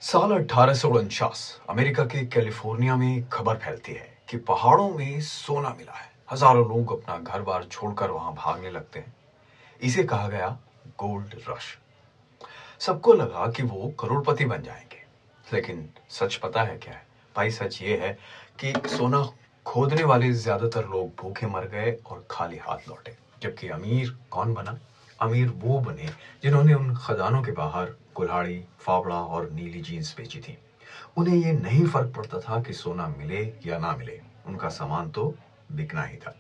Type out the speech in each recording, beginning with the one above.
साल 1849 अमेरिका के कैलिफोर्निया में खबर फैलती है कि पहाड़ों में सोना मिला है। हजारों लोग अपना घर बार छोड़कर वहां भागने लगते हैं। इसे कहा गया गोल्ड रश। सबको लगा कि वो करोड़पति बन जाएंगे, लेकिन सच पता है क्या है? भाई सच ये है कि सोना खोदने वाले ज्यादातर लोग भूखे मर गए और खाली हाथ लौटे। जबकि अमीर कौन बना? अमीर वो बने जिन्होंने उन खदानों के बाहर कुल्हाड़ी, फावड़ा और नीली जीन्स बेची थी। उन्हें ये नहीं फर्क पड़ता था कि सोना मिले या ना मिले, उनका सामान तो बिकना ही था।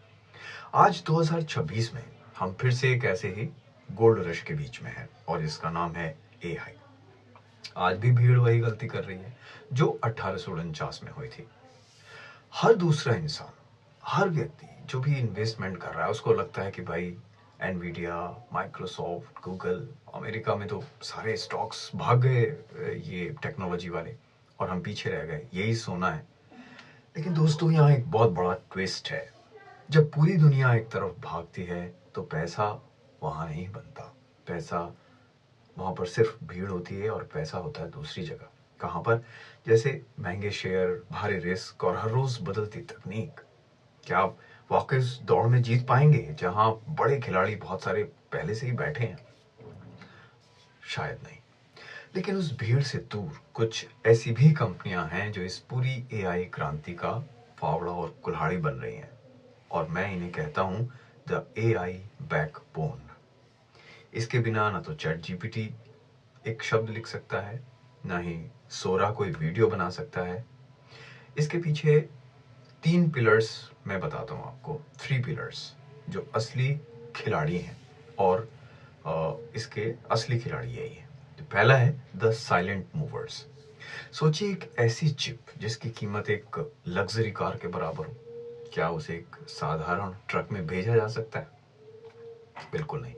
आज 2026 में हम फिर से एक ऐसे ही गोल्ड रश के बीच में हैं और इसका नाम है एआई। आज भी भीड़ वही गलती कर रही है जो 1849 में हुई थी। हर दूसरा इंसान, हर व्यक्ति जो भी इन्वेस्टमेंट कर रहा है उसको लगता है कि भाई एनवीडिया, माइक्रोसॉफ्ट, गूगल, अमेरिका में तो सारे स्टॉक्स भाग गए, ये टेक्नोलॉजी वाले, और हम पीछे रह गए, यही सोना है। लेकिन दोस्तों, यहाँ एक बहुत बड़ा ट्विस्ट है। जब पूरी दुनिया एक तरफ भागती है तो पैसा वहां नहीं बनता। पैसा वहां पर सिर्फ भीड़ होती है और पैसा होता है दूसरी जगह। कहां पर? जैसे महंगे शेयर, भारी रिस्क और हर रोज बदलती तकनीक। क्या आप वाकई इस दौड़ में जीत पाएंगे जहां बड़े खिलाड़ी बहुत सारे पहले से ही बैठे हैं? शायद नहीं। लेकिन उस भीड़ से दूर कुछ ऐसी भी कंपनियां हैं जो इस पूरी एआई क्रांति का फावड़ा और कुल्हाड़ी बन रही हैं, और मैं इन्हें कहता हूं द एआई बैकबोन। इसके बिना ना तो चैट जीपीटी एक शब्द लिख सकता है, ना ही सोरा कोई वीडियो बना सकता है। इसके पीछे तीन पिलर्स मैं बताता हूं आपको, थ्री पिलर्स, जो असली खिलाड़ी हैं, और इसके असली खिलाड़ी यही है। तो पहला है द साइलेंट मूवर्स। सोचिए, एक ऐसी चिप जिसकी कीमत एक लग्जरी कार के बराबर हो, क्या उसे एक साधारण ट्रक में भेजा जा सकता है? बिल्कुल नहीं।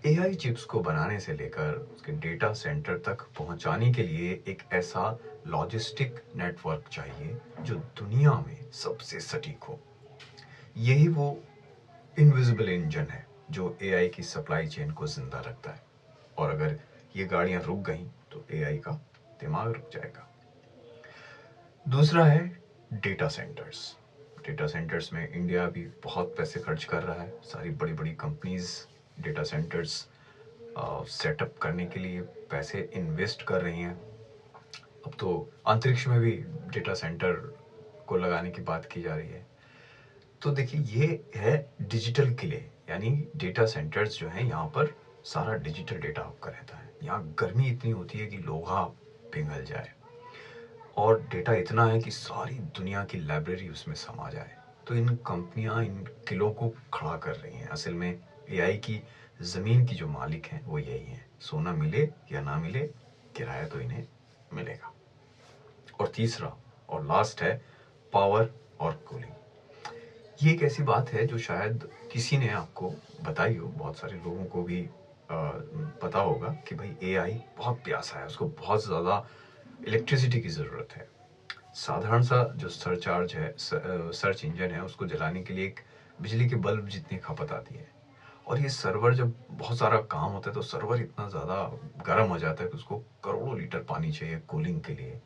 एआई चिप्स को बनाने से लेकर उसके डेटा सेंटर तक पहुंचाने के लिए एक ऐसा लॉजिस्टिक नेटवर्क चाहिए जो दुनिया में सबसे सटीक हो। यही वो इनविजिबल इंजन है जो एआई की सप्लाई चेन को जिंदा रखता है। और अगर ये गाड़ियां रुक गईं तो एआई का दिमाग रुक जाएगा। दूसरा है डेटा सेंटर्स। डेटा सेंटर्स में इंडिया भी बहुत पैसे खर्च कर रहा है। सारी बड़ी बड़ी कंपनीज डेटा सेंटर्स सेटअप करने के लिए पैसे इन्वेस्ट कर रही हैं। अब तो अंतरिक्ष में भी डेटा सेंटर को लगाने की बात की जा रही है। तो देखिए, ये है डिजिटल किले, यानी डेटा सेंटर्स जो हैं यहाँ पर सारा डिजिटल डेटा आपका रहता है। यहाँ गर्मी इतनी होती है कि लोहा पिघल जाए, और डेटा इतना है कि सारी दुनिया की लाइब्रेरी उसमें समा जाए। तो इन कंपनियां इन किलों को खड़ा कर रही हैं। असल में एआई की जमीन की जो मालिक हैं वो यही हैं। सोना मिले या ना मिले, किराया तो इन्हें मिलेगा। और तीसरा और लास्ट है पावर और कूलिंग। ये एक ऐसी बात है जो शायद किसी ने आपको बताई हो, बहुत सारे लोगों को भी पता होगा कि भाई एआई बहुत प्यासा है, उसको बहुत ज़्यादा इलेक्ट्रिसिटी की ज़रूरत है। साधारण सा जो सर्च इंजन है, उसको जलाने के लिए एक बिजली के बल्ब जितनी खपत आती है। और ये सर्वर, जब बहुत सारा काम होता है तो सर्वर इतना ज़्यादा गर्म हो जाता है कि उसको करोड़ों लीटर पानी चाहिए कूलिंग के लिए,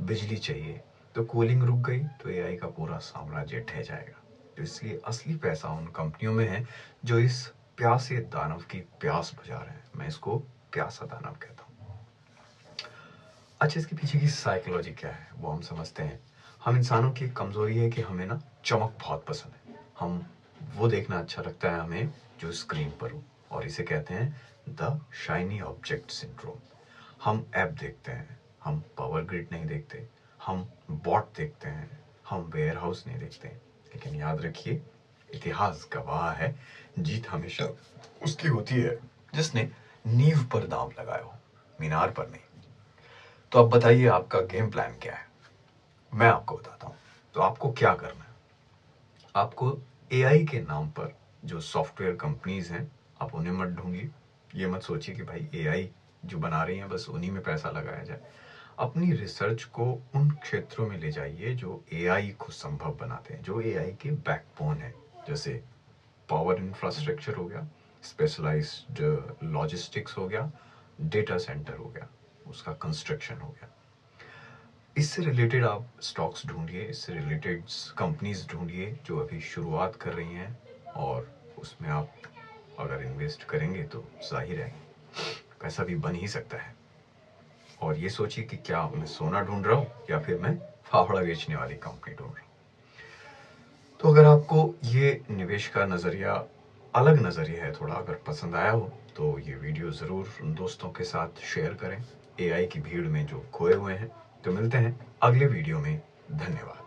बिजली चाहिए। तो कूलिंग रुक गई तो एआई का पूरा साम्राज्य ढह जाएगा। तो इसलिए असली पैसा उन कंपनियों में है जो इस प्यासे दानव की प्यास बुझा रहे हैं। मैं इसको प्यासा दानव कहता हूँ। अच्छा, इसके पीछे की साइकोलॉजी क्या है वो हम समझते हैं। हम इंसानों की कमजोरी है कि हमें ना चमक बहुत पसंद है। हम वो देखना अच्छा लगता है हमें जो स्क्रीन पर हो, और इसे कहते हैं द शाइनी ऑब्जेक्ट सिंड्रोम। हम ऐप देखते हैं, हम पावर ग्रिड नहीं देखते, हम बॉट देखते हैं, हम वेयर हाउस नहीं देखते। लेकिन याद रखिए, इतिहास गवाह है, जीत हमेशा उसकी होती है जिसने नींव पर दांव लगाया हो, मीनार पर नहीं। तो अब बताइए, आपका गेम प्लान क्या है? मैं आपको बताता हूँ। तो आपको क्या करना है? आपको एआई के नाम पर जो सॉफ्टवेयर कंपनीज हैं, आप उन्हें मत ढूंढिए। ये मत सोचिए कि भाई एआई जो बना रही हैं बस उन्हीं में पैसा लगाया जाए। अपनी रिसर्च को उन क्षेत्रों में ले जाइए जो एआई को संभव बनाते हैं, जो एआई के बैकबोन है। जैसे पावर इंफ्रास्ट्रक्चर हो गया, स्पेशलाइज्ड लॉजिस्टिक्स हो गया, डेटा सेंटर हो गया, उसका कंस्ट्रक्शन हो गया। इससे रिलेटेड आप स्टॉक्स ढूंढिए, इससे रिलेटेड कंपनीज ढूंढिए जो अभी शुरुआत कर रही हैं, और उसमें आप अगर इन्वेस्ट करेंगे तो जाहिर है पैसा भी बन ही सकता है। और ये सोचिए कि क्या मैं सोना ढूंढ रहा हूँ या फिर मैं फावड़ा बेचने वाली कंपनी ढूंढ रहा हूँ। तो अगर आपको ये निवेश का नज़रिया, अलग नज़रिया है थोड़ा, अगर पसंद आया हो तो ये वीडियो ज़रूर उन दोस्तों के साथ शेयर करें एआई की भीड़ में जो खोए हुए हैं। तो मिलते हैं अगले वीडियो में। धन्यवाद।